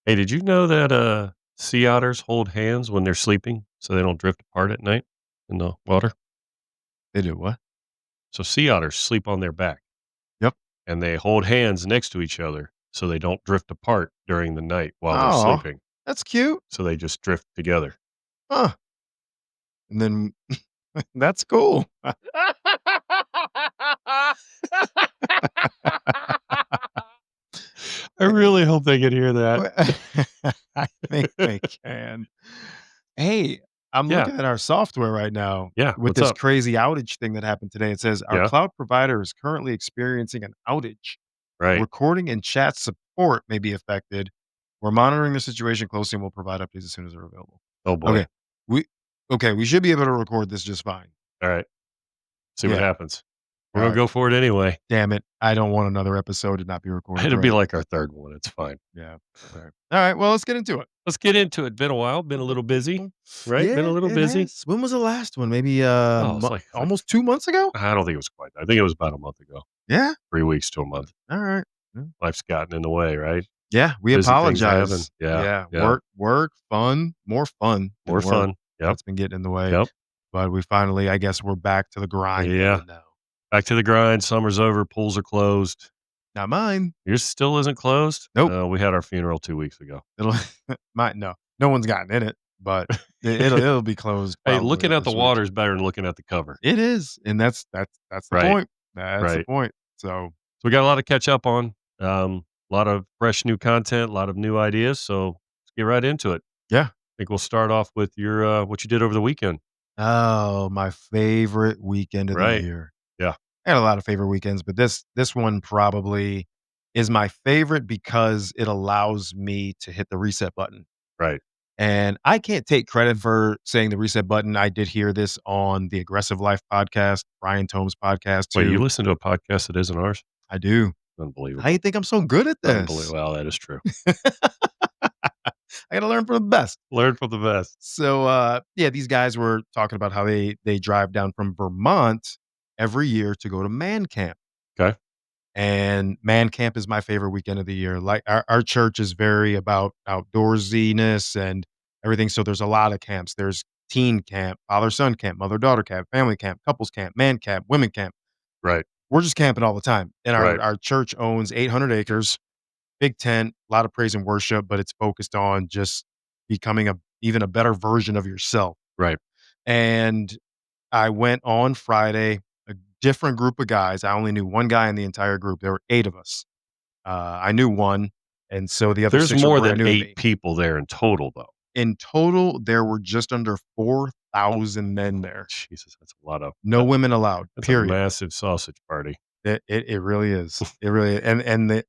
Hey, did you know that sea otters hold hands when they're sleeping so they don't drift apart at night in the water? They do what? So sea otters sleep on their back Yep. and they hold hands next to each other so they don't drift apart during the night while they're Oh, sleeping. that's cute. So they just drift together. Huh. And then that's cool. I really hope they can hear that. I think they can. Hey, I'm Yeah. looking at our software right now Yeah. with What's this up? crazy outage thing that happened today. It says our Yeah. cloud provider is currently experiencing an outage. Right. Recording and chat support may be affected. We're monitoring the situation closely and we'll provide updates as soon as they're available. Oh boy. Okay. We we should be able to record this just fine. All right. See what Yeah. happens. We're All going to right. go for it anyway. Damn it. I don't want another episode to not be recorded It'll be right. like our third one. It's fine. Yeah. All right. All right. Well, let's get into it. Let's get into it. Been a while. Been a little busy, right? Been a Yeah, little it busy. has. When was the last one? Maybe Oh, it's like almost 2 months ago? I don't think it was quite that. I think it was about a month ago, Yeah. 3 weeks to a month. All right. Yeah. Life's gotten in the way, right? Yeah, we Busy things happen. apologize. Yeah, Yeah, yeah. work, more fun than More work. fun. Yep, That's been getting in the way. yep. But we finally, I guess we're back to the grind of Yeah. it now. Back to the grind. Summer's over. Pools are closed. Not mine. Yours still isn't closed? Nope. No, we had our funeral 2 weeks ago. It'll mine no one's gotten in it, but it'll be closed Hey, probably looking at the this week. water is better than looking at the cover. It is, and that's the Right, point. That's the right. point. So, So we got a lot to catch up on. A lot of fresh new content, a lot of new ideas. So let's get right into it. yeah. I think we'll start off with your what you did over the weekend. Oh, my favorite weekend of the Right. year. Yeah. I had a lot of favorite weekends, but this one probably is my favorite because it allows me to hit the reset button. Right. And I can't take credit for saying the reset button. I did hear this on the Aggressive Life podcast, Brian Tome's podcast Wait, you too. listen to a podcast that isn't ours? I do. How you Unbelievable. think I'm so good at this? Unbelievable. Wow, that is true. I got to learn from the best. Learn from the best. So yeah, these guys were talking about how they drive down from Vermont every year to go to Man Camp. Okay. And Man Camp is my favorite weekend of the year. Like our church is very about outdoorsiness and everything. So there's a lot of camps. There's teen camp, father son camp, mother daughter camp, family camp, couples camp, man camp, women camp. Right. We're just camping all the time. And our Right. our church owns 800 acres, big tent, a lot of praise and worship, but it's focused on just becoming even a better version of yourself. Right. And I went on Friday, a different group of guys. I only knew one guy in the entire group. There were 8 of us. I knew one, and so the other There's 6 were more brand than new to 8 me. people there in total, though. In total, there were just under 4,000 men there. Jesus, that's a lot of No women allowed, that's a period. massive sausage party. It really is. It really and the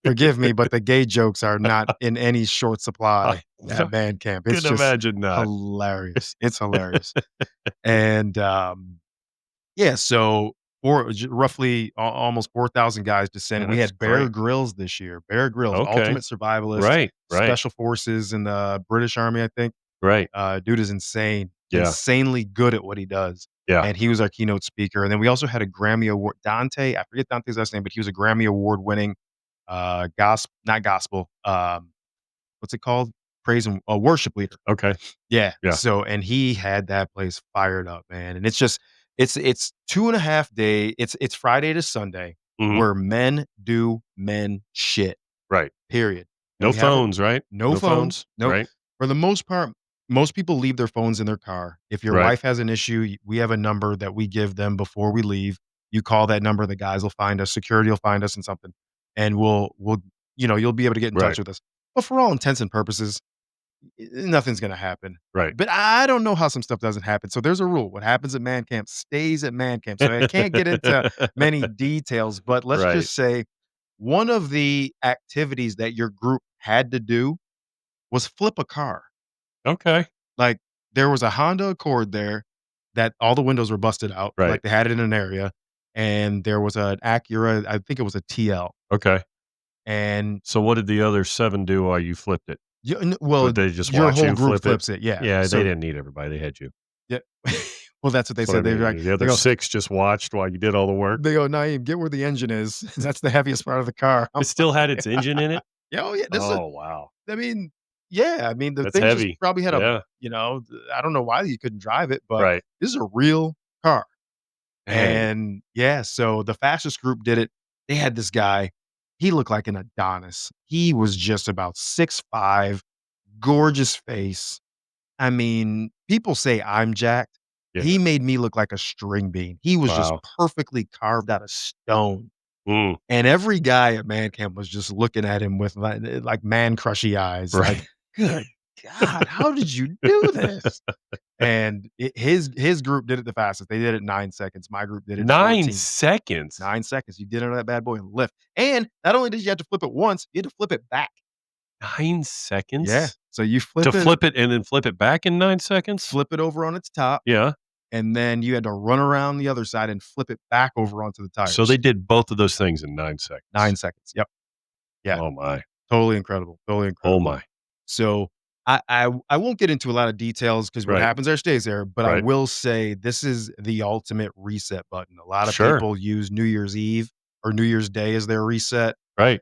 forgive me, but the gay jokes are not in any short I supply at band camp. It's can just imagine not. hilarious. It's hilarious. And, yeah, so roughly almost 4,000 guys descended. Man, We that's had Bear great. Grylls this year. Bear Grylls, Okay. ultimate survivalist, Right. Right. special forces in the British Army, I think. Right. Dude is insane, Yeah. insanely good at what he does. Yeah. And he was our keynote speaker. And then we also had a Grammy Award Dante, I forget Dante's last name, but he was a Grammy Award winning, not gospel, what's it called? Praise and worship leader. Okay. Yeah. Yeah. So and he had that place fired up, man. And it's just it's 2.5 day. It's Friday to Sunday Mhm. where men do men shit. Right. Period. And No we have it. phones, right? No No phones. phones, No. right? For the most part, most people leave their phones in their car. If your Right. wife has an issue, we have a number that we give them before we leave. You call that number, the guys will find us, security will find us and something. And we'll you'll be able to get in touch Right. with us. But for all intents and purposes, nothing's gonna happen. Right. But I don't know how some stuff doesn't happen. So there's a rule. What happens at man camp stays at man camp. So I can't get into many details, but let's Right. just say one of the activities that your group had to do was flip a car. Okay. Like there was a Honda Accord there that all the windows were busted out, Right. like they had it in an area, and there was an Acura, I think it was a TL, Okay. and So what did the other 7 do while you flipped it? well, Would they just your watch whole you group flip it? flips it, yeah. Yeah, they So didn't need everybody, they had you. yeah. Well, that's what they That's what I said. They were mean. like, The they other go 6 just watched while you did all the work. they go, "Naeem, get where the engine is. That's the heaviest part of the car." I'm It still had like, its engine in it? Yeah, oh, yeah, this is Oh, wow. I mean, yeah, I mean, the That's thing just heavy. probably had a Yeah. I don't know why you couldn't drive it, but Right. this is a real car. Dang. And, yeah, so the fastest group did it. They had this guy, he looked like an Adonis. He was just about 6'5", gorgeous face. I mean, people say I'm jacked. Yeah. He made me look like a string bean. He was just Wow. perfectly carved out of stone. Mm. And every guy at man camp was just looking at him with like man crushy eyes, like, Right. "Good God, how did you do this?" And his group did it the fastest. They did it 9 seconds. My group did it 9 14. seconds? 9 seconds. You did it on that bad boy and lift. And not only did you have to flip it once, you had to flip it back. 9 Yeah. seconds? So you To flip it and then flip it back in 9 seconds? flip it over on its top, Yeah. and then you had to run around the other side and flip it back over onto the So they tires. did both of those things in 9 9 seconds. seconds. Yep. Yeah. Oh my. Totally incredible. Totally Oh incredible. my. So I won't get into a lot of details because what Right. happens there stays there, but I Right. will say this is the ultimate reset button. A lot of Sure. people use New Year's Eve or New Year's Day as their reset. Right.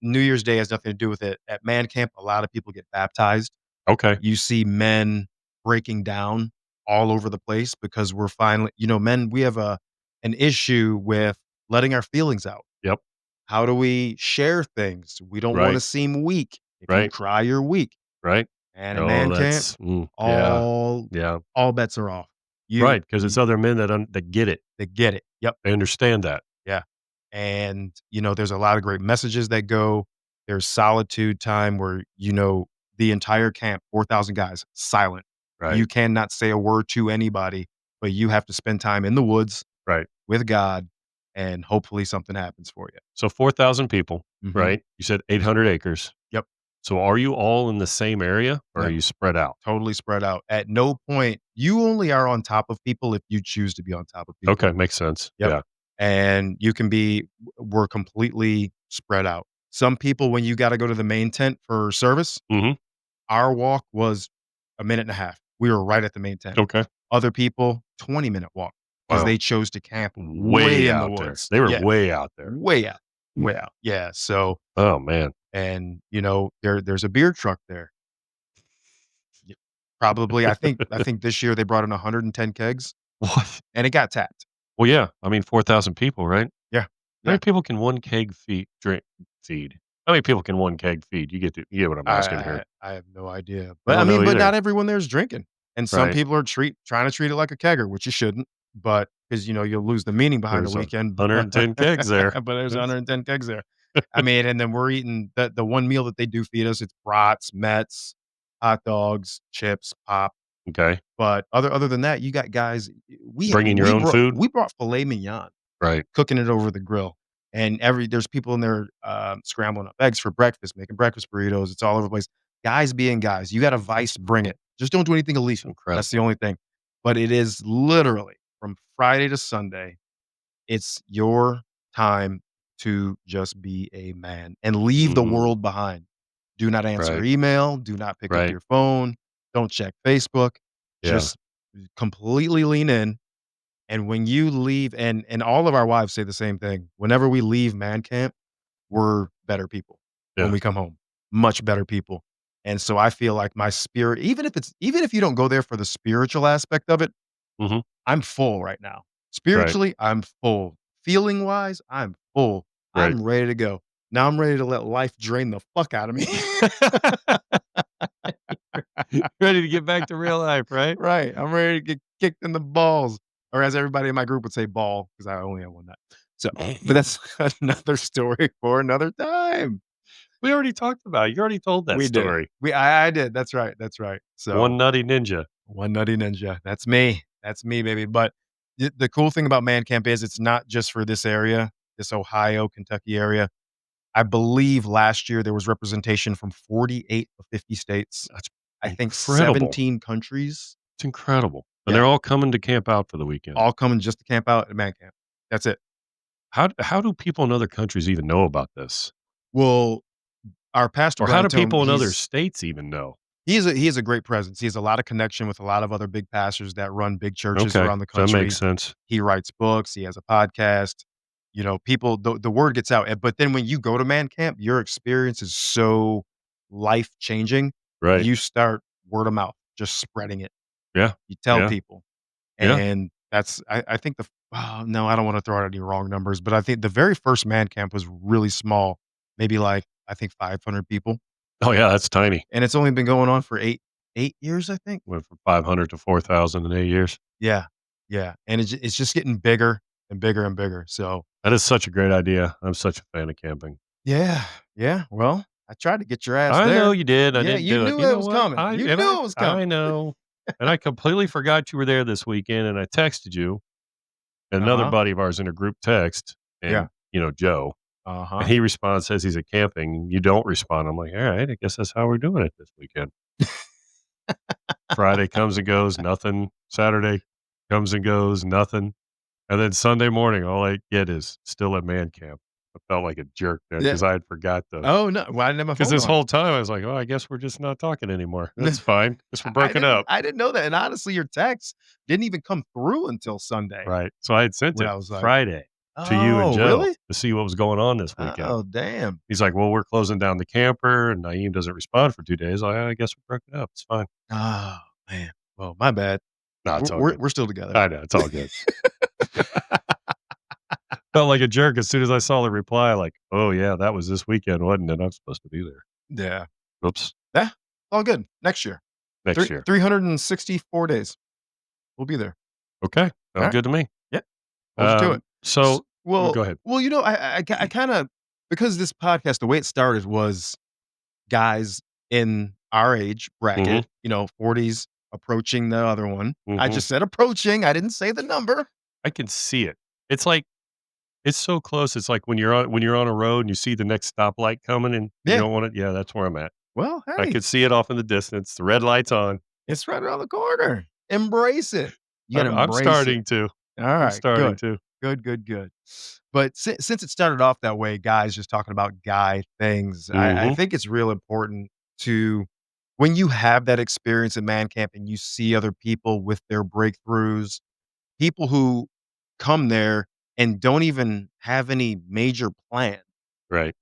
New Year's Day has nothing to do with it. At man camp, a lot of people get baptized. Okay. You see men breaking down all over the place because we're finally, men, we have an issue with letting our feelings out. Yep. How do we share things? We don't want to Right. seem weak. If you Right. cry, you're weak. Right. And in Oh, man camp, yeah. all Yeah. all bets are off. Right. Because You it's other men that get it. they get it. Yep. They understand that. Yeah. And, there's a lot of great messages that go. There's solitude time where, the entire camp, 4,000 guys, silent. Right. You cannot say a word to anybody, but you have to spend time in the woods Right. with God, and hopefully something happens for you. So 4,000 people, Mhm. right? You said 800 acres. Yep. So are you all in the same area or are No, you spread out? totally spread out. At no point you only are on top of people if you choose to be on top of people. Okay, makes sense. Yep. Yeah. And you can be we're completely spread out. Some people, when you gotta go to the main tent for service, Mhm. our walk was a minute and a half. We were right at the main tent. Okay. Other people, 20-minute walk because Wow. they chose to camp way Way in the out there. woods. They were Yeah, way out there. way out, way out. Yeah, so Oh, man. and, there's a beer truck there. Y Probably, I think this year they brought in 110 kegs, What? and it got tapped. Well, yeah. I mean, 4,000 people, right? Yeah, How yeah. many people can one keg feed? How many people can one keg feed? You get what I'm I asking I here. I have no idea, I but, I don't know mean, but either. not everyone there is drinking, and some Right. people are trying to treat it like a kegger, which you shouldn't, but 'cause, you'll lose the meaning behind the There's weekend, but 110 kegs there. there's That's 110 kegs there. I mean, and then we're eating the one meal that they do feed us, it's brats, Mets, hot dogs, chips, pop, okay. but other than that, you got guys we Bringing your we own brought food? we brought filet mignon, Right. cooking it over the grill, and there's people in there, scrambling up eggs for breakfast, making breakfast burritos, it's all over the place. Guys being guys, you got a vice, bring it. Just don't do anything It's illegal, that's the incredible. only thing. But it is literally from Friday to Sunday, it's your time to just be a man and leave the Mhm. world behind. Do not answer Right. email, do not pick up Right. your phone, don't check Facebook, Yeah. just completely lean in, and when you leave and all of our wives say the same thing, whenever we leave man camp, we're better people when Yeah. we come home, much better people, and so I feel like my spirit even if you don't go there for the spiritual aspect of it, Mhm. I'm full right now. Right. Spiritually, I'm full. Feeling wise, I'm full. Right. I'm ready to go. Now I'm ready to let life drain the fuck out of me. Ready to get back to real life, right? Right, I'm ready to get kicked in the balls, or as everybody in my group would say, "ball," because I only have one nut. So, but that's another story for another time. We already talked about it. You already told that We did. story. I did. That's right. That's right. One So, nutty ninja. one nutty ninja. That's me. That's me, baby. But the cool thing about Man Camp is it's not just for this area, this Ohio, Kentucky area. I believe last year there was representation from 48 of 50 states. That's I think incredible. 17 countries. It's incredible. And Yeah, they're all coming to camp out for the weekend. all coming just to camp out at Man Camp. That's it. How do people in other countries even know about this? Well, our pastor, Or how Brian do Tome, people in other states even know? he has a great presence. He has a lot of connection with a lot of other big pastors that run big churches Okay, around the so that makes country. sense. He writes books. He has a podcast. People the word gets out, but then when you go to man camp, your experience is so life changing. Right. You start word of mouth, just spreading it. Yeah. You tell Yeah. people, Yeah. and I think no, I don't wanna throw out any wrong numbers, but I think the very first man camp was really small, maybe, like, I think 500 people, Oh, yeah, that's tiny. and it's only been going on for 8 years, I think? Went from 500 to 4,000 in 8 years. Yeah, yeah, and it's just getting bigger and bigger and bigger, so That is such a great idea. I'm such a fan of camping. yeah, yeah, well, I tried to get your ass I know there. you did, I Yeah, didn't you do it. knew You it know was what? coming. You knew it was I coming. know, and I completely forgot you were there this weekend, and I texted you and another Uh-huh, buddy of ours in a group text, yeah, and, Joe, and uh-huh. he responds, says he's a camping, you don't respond. I'm like, "Alright, I guess that's how we're doing it this weekend." Friday comes and goes, nothing. Saturday comes and goes, nothing. And then Sunday morning, all I get is still at man camp. I felt like a jerk then Yeah. because I had forgot the Oh, no, well, I didn't have my because phone this on. whole time I was like, "Oh, I guess we're just not talking anymore. That's fine. Guess we're broken up." I didn't know that, and honestly, your text didn't even come through until Sunday Right. So I had sent when it I was like, Friday to you and "Oh, Joe really? to see what was going on this weekend. Oh, damn. He's like, "Well, we're closing down the camper and Naeem doesn't respond for 2 days." I guess we're broken up. It's fine. Oh, man. Well, my bad. No, it's We're all we're good. we're still together." I know. It's all good. Felt like a jerk as soon as I saw the reply, like, "Oh, yeah, that was this weekend, wasn't it? I'm supposed to be there." Yeah. Oops. Yeah, all good. Next year. Next year. 364 days. We'll be there. Okay. Sounds Alright. good to me. Yeah, hold you to it. S So well go ahead. well, I kinda because this podcast, the way it started was guys in our age Mhm. bracket, 40s approaching the other one. I Mhm. just said approaching, I didn't say the number. I can see it. It's like it's so close. It's like when you're on a road and you see the next stoplight coming and you Yeah. don't want it. Yeah, that's where I'm at. Well, I hey, could see it off in the distance. The red light's on. it's right around the corner. Embrace it. You gotta I'm embrace it. starting to. I'm Alright, starting good. to. Good, good, good. But since it started off that way, guys just talking about guy things, I Mhm. think it's real important to when you have that experience in man camp and you see other people with their breakthroughs, people who come there and don't even have any major plan. Right.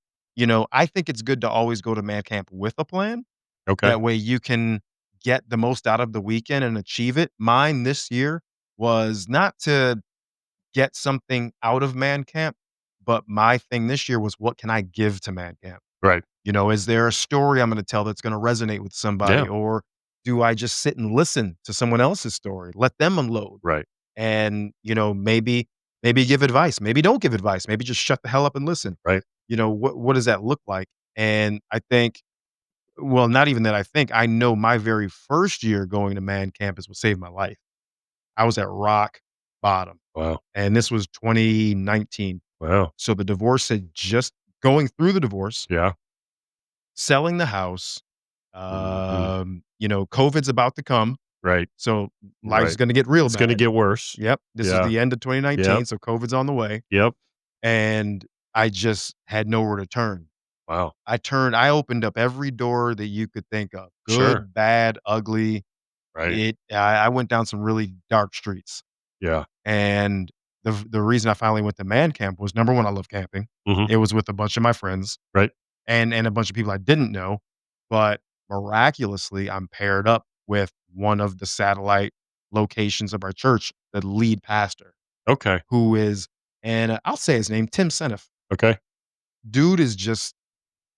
I think it's good to always go to man camp with a plan. Okay. That way you can get the most out of the weekend and achieve it. Mine this year was not to get something out of man camp, but my thing this year was what can I give to man camp? Right. Is there a story I'm going to tell that's going to resonate with somebody? Yeah. Or do I just sit and listen to someone else's story, let them unload? Right. And, maybe give advice, maybe don't give advice, maybe just shut the hell up and listen. Right. What does that look like? And I think, well, not even that I know my very first year going to man camp is what saved my life. I was at rock bottom, Wow. and this was 2019. Wow. So the divorce had just going through the divorce, Yeah. selling the house, Mhm. COVID's about to come, Right. so life's Right. gonna get real It's gonna bad. get worse. Yep, this is Yeah. the end of Yep. 2019, so COVID's on the way, Yep. and I just had nowhere to turn. Wow. I opened up every door that you could think of, Sure. good, bad, ugly. Right. I went down some really dark streets, Yeah. and the reason I finally went to man camp was, number 1, I love camping. Mhm. It was with a bunch of my friends Right. and a bunch of people I didn't know, but miraculously, I'm paired up with one of the satellite locations of our church, the lead pastor, Okay. who is and I'll say his name, Tim Seneff. Okay. Dude is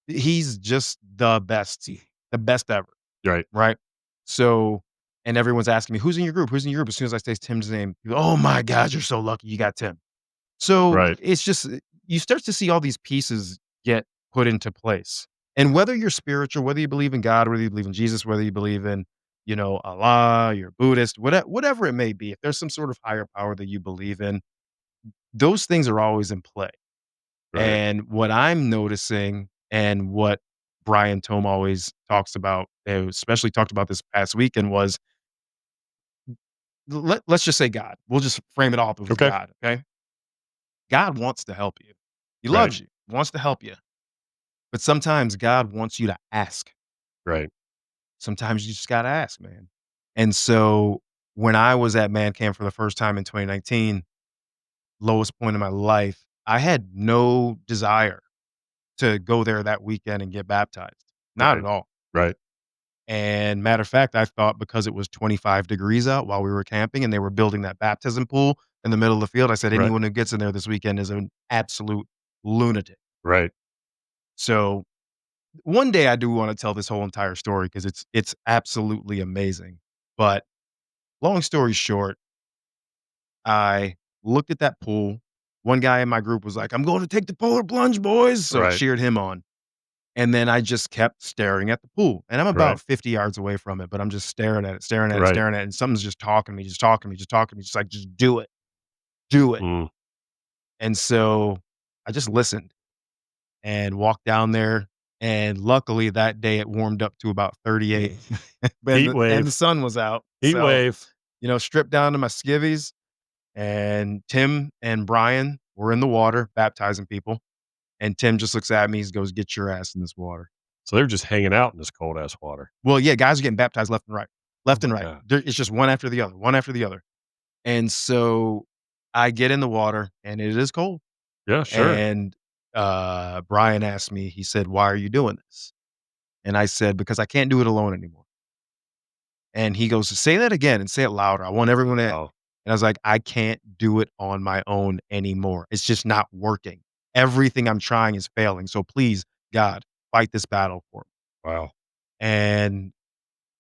he's just the best ever. Right. Right? So and everyone's asking me, "Who's in your group? Who's in your group?" As soon as I say Tim's name, people, "Oh my god, you're so lucky you got Tim." So, Right. it's just you start to see all these pieces get put into place. And whether you're spiritual, whether you believe in God, whether you believe in Jesus, whether you believe in, Allah, you're Buddhist, whatever it may be, if there's some sort of higher power that you believe in, those things are always in play. Right. And what I'm noticing and what Brian Tome always talks about, especially talked about this past weekend was let's just say God. We'll just frame it off as Okay. God, okay? God wants to help you. He Right. loves you, wants to help you. But sometimes God wants you to ask. Right. Sometimes you just gotta ask, man. And so when I was at Man Camp for the first time in 2019, lowest point in my life, I had no desire to go there that weekend and get baptized. Not Right. at all. Right. And matter of fact, I thought because it was 25 degrees out while we were camping and they were building that baptism pool in the middle of the field, I said, Right. anyone who gets in there this weekend is an absolute lunatic. Right. So one day I do want to tell this whole entire story because it's absolutely amazing. But long story short, I looked at that pool. One guy in my group was like, I'm going to take the polar plunge, boys. So Right. cheered him on. And then I just kept staring at the pool. And I'm Right. about 50 yards away from it, but I'm just staring at it, staring at it, Right. staring at it. And something's just talking to me, just talking to me, just talking to me, just like, just do it, do it. Mm. And so I just listened and walked down there. And luckily that day it warmed up to about 38 Heat and the wave. sun was out. Heat So, wave. stripped down to my skivvies and Tim and Brian were in the water baptizing people. And Tim just looks at me, he goes, "Get your ass in this water." So they're just hanging out in this cold ass water. Well, yeah, guys are getting baptized left and right, Oh left and my right. god. It's just one after the other, one after the other. And so I get in the water and it is cold. Yeah, sure. And Brian asked me, he said, "Why are you doing this?" And I said, "Because I can't do it alone anymore." And he goes, "Say that again and say it louder. I want everyone to." Wow. And I was like, "I can't do it on my own anymore. It's just not working. Everything I'm trying is failing. So please, God, fight this battle for me." Wow. And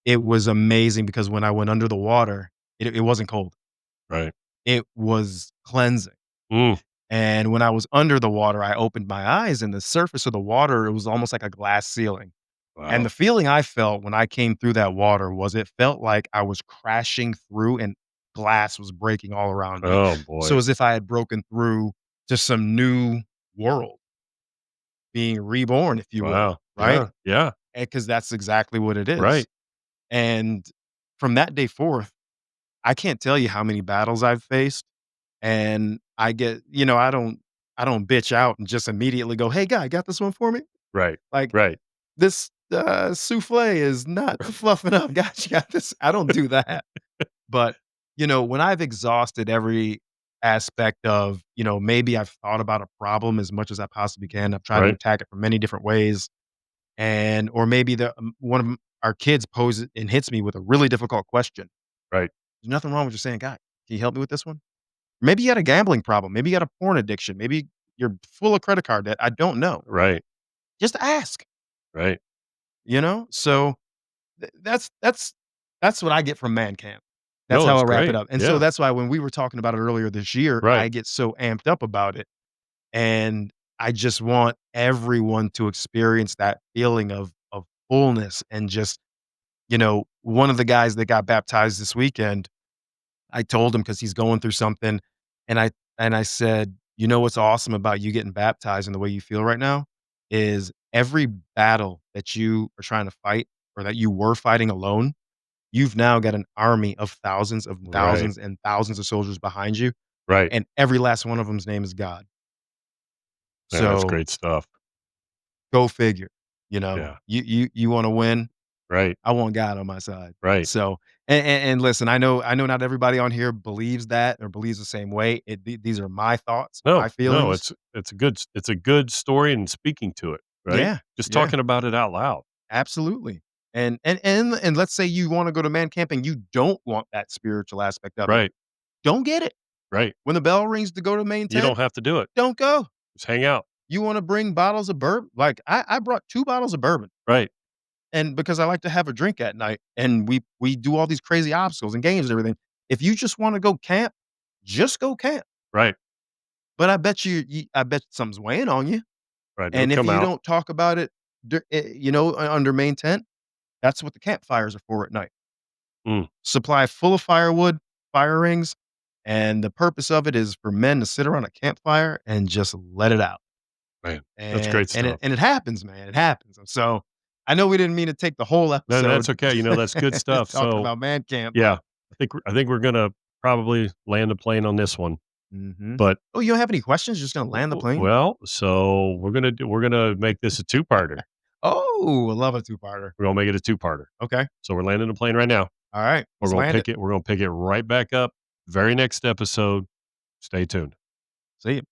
it was amazing because when I went under the water, it wasn't cold. Right. It was cleansing. Mm. And when I was under the water, I opened my eyes and the surface of the water, it was almost like a glass ceiling. And Wow. the feeling I felt when I came through that water was it felt like I was crashing through and glass was breaking all around me. Oh So boy. as if I had broken through to some new world, being reborn, if you will, Wow. right? Yeah. Yeah. Because that's exactly what it is. Right. And from that day forth, I can't tell you how many battles I've faced. And I get, I don't bitch out and just immediately go, "Hey, guy, got this one for me?" Right. Like, Right. "This, souffle is not fluffing up. Got this." I don't do that. But, when I've exhausted every aspect of, maybe I've thought about a problem as much as I possibly can. I've tried to Right. attack it from many different ways. And or maybe one of our kids poses and hits me with a really difficult question. Right. There's nothing wrong with just saying, "God, can you help me with this one?" Maybe you had a gambling problem. Maybe you got a porn addiction. Maybe you're full of credit card debt. I don't know. Right. Just ask, Right. So that's what I get from Man Camp. That's No, how it's I wrap it great. up. And so Yeah. that's why when we were talking about it earlier this year, I Right. get so amped up about it. And I just want everyone to experience that feeling of fullness and just, one of the guys that got baptized this weekend, I told him because he's going through something, and I said, "You know what's awesome about you getting baptized and the way you feel right now is every battle that you are trying to fight or that you were fighting alone, you've now got an army of Right. thousands and thousands of soldiers behind you, Right. and every last one of them's name is God. Yeah, that's So, great stuff. go figure, Yeah. you wanna win? Right. I want God on my side. Right. So, and listen, I know not everybody on here believes that or believes the same way. These are my thoughts, my No, no, feelings. it's a good story and speaking to it, right? Yeah, Just yeah, talking about it out loud. absolutely. And let's say you wanna go to man camp and you don't want that spiritual aspect of it. Right. Don't get it. Right. When the bell rings to go to main You tent, don't have to do it. don't go. Just hang out. You wanna bring bottles of bourbon? Like, I brought 2 bottles of bourbon, Right. and because I like to have a drink at night, and we do all these crazy obstacles and games and everything. If you just wanna go camp, just go camp. Right. But I bet something's weighing on you, Right. It'll and if come you out. don't talk about it, under main tent, that's what the campfires are for at night. Mm, Supply full of firewood, fire rings, and the purpose of it is for men to sit around a campfire and just let it out. man. That's And great and it stuff. and it happens, man, it happens. So, I know we didn't mean to take the whole No, that's episode okay. That's good stuff. talking So, about man camp, yeah, but I think we're gonna probably land the plane on this one. Mhm. But Oh, you don't have any questions? You're just gonna land the plane? so we're gonna make this a two-parter. Oh, I love a two-parter. We're gonna make it a two-parter. Okay. So we're landing the plane right now. Alright, We're let's gonna land it. pick it. We're gonna pick it right back up. Very next episode. Stay tuned. See you.